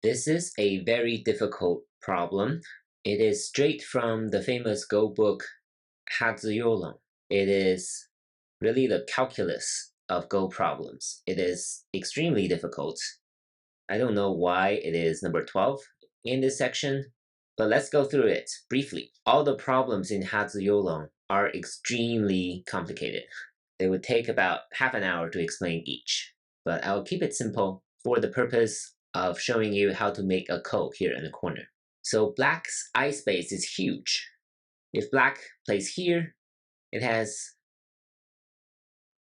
This is a very difficult problem. It is straight from the famous Go book Hazyolong. It is really the calculus of Go problems. It is extremely difficult. I don't know why it is number 12 in this section, but let's go through it briefly. All the problems in Hazyolong are extremely complicated. They would take about half an hour to explain each, but I'll keep it simple for the purpose of showing you how to make a ko here in the corner. So black's eye space is huge. If black plays here, it has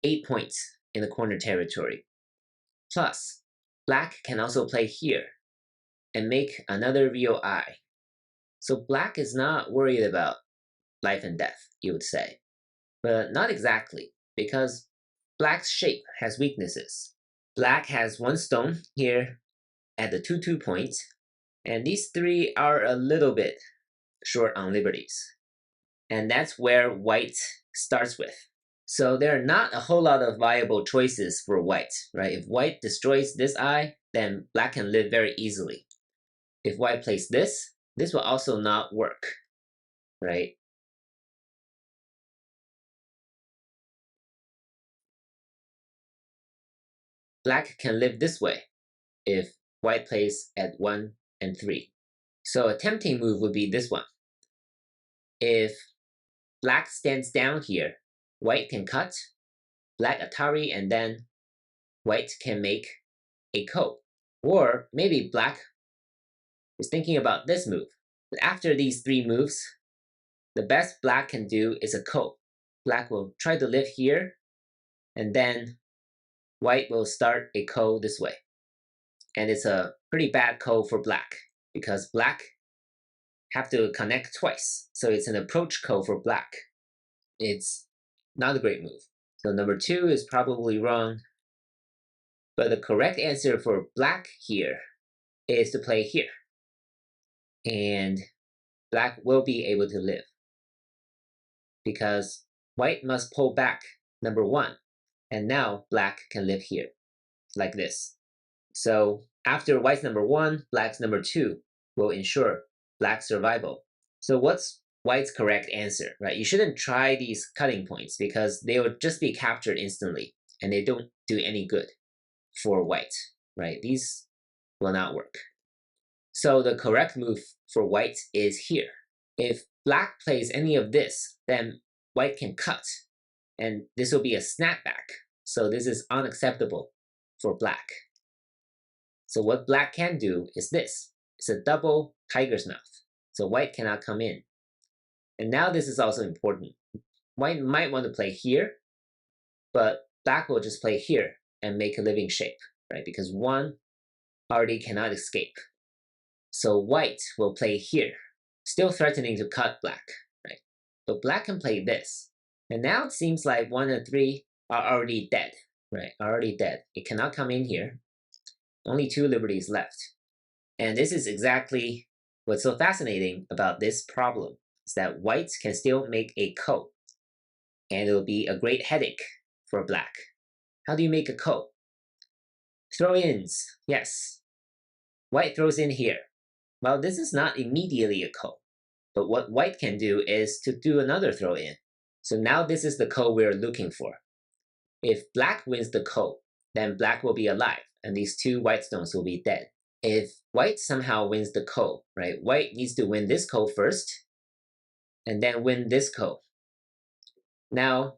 8 points in the corner territory. Plus, black can also play here and make another real eye. So black is not worried about life and death, you would say. But not exactly, because black's shape has weaknesses. Black has one stone here at the 2-2 point, and these three are a little bit short on liberties. And that's where white starts with. So there are not a whole lot of viable choices for white, right? If white destroys this eye, then black can live very easily. If white plays this will also not work, right? Black can live this way if white plays at 1 and 3. So a tempting move would be this one. If black stands down here, white can cut, black Atari, and then white can make a ko. Or maybe black is thinking about this move. But after these three moves, the best black can do is a ko. Black will try to live here, and then white will start a ko this way. And it's a pretty bad ko for black, because black have to connect twice. So it's an approach ko for black. It's not a great move. So number 2 is probably wrong. But the correct answer for black here is to play here. And black will be able to live, because white must pull back number 1. And now black can live here, like this. So after white's number 1, black's number 2 will ensure black's survival. So what's white's correct answer, right? You shouldn't try these cutting points because they will just be captured instantly and they don't do any good for white, right? These will not work. So the correct move for white is here. If black plays any of this, then white can cut, and this will be a snapback. So this is unacceptable for black. So what black can do is this. It's a double tiger's mouth. So white cannot come in. And now this is also important. White might want to play here, but black will just play here and make a living shape, right? Because 1 already cannot escape. So white will play here, still threatening to cut black, right? But black can play this. And now it seems like 1 and 3 are already dead, right? Already dead. It cannot come in here. Only 2 liberties left. And this is exactly what's so fascinating about this problem, is that white can still make a ko. And it'll be a great headache for black. How do you make a ko? Throw-ins, yes. White throws in here. Well, this is not immediately a ko, but what white can do is to do another throw-in. So now this is the ko we're looking for. If black wins the ko, then black will be alive, and these 2 white stones will be dead. If white somehow wins the ko, right, white needs to win this ko first, and then win this ko. Now,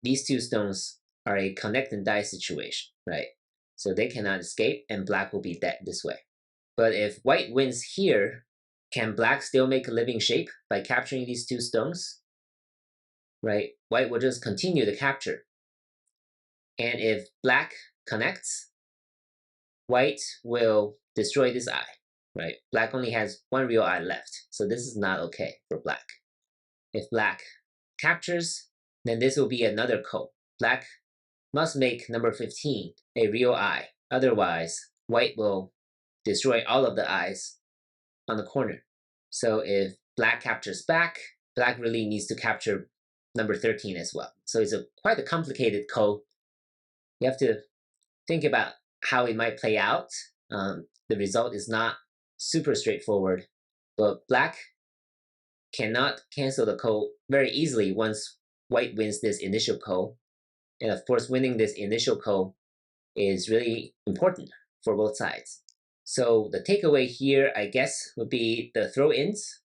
these 2 stones are a connect and die situation, right? So they cannot escape, and black will be dead this way. But if white wins here, can black still make a living shape by capturing these 2 stones? Right? White will just continue to capture. And if black connects, white will destroy this eye, right? Black only has 1 real eye left, so this is not okay for black. If black captures, then this will be another ko. Black must make number 15 a real eye, otherwise white will destroy all of the eyes on the corner. So if black captures back, black really needs to capture number 13 as well. So it's quite a complicated ko. You have to think about how it might play out the result is not super straightforward, but black cannot cancel the ko very easily once white wins this initial ko. And of course, winning this initial ko is really important for both sides. So the takeaway here, I guess, would be the throw-ins.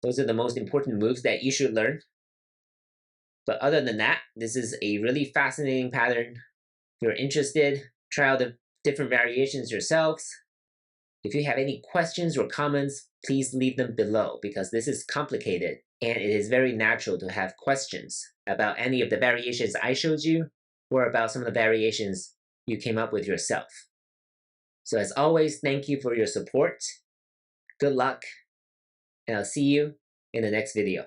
Those are the most important moves that you should learn. But other than that, this is a really fascinating pattern. If you're interested, try out the different variations yourselves. If you have any questions or comments, please leave them below because this is complicated and it is very natural to have questions about any of the variations I showed you or about some of the variations you came up with yourself. So as always, thank you for your support. Good luck, and I'll see you in the next video.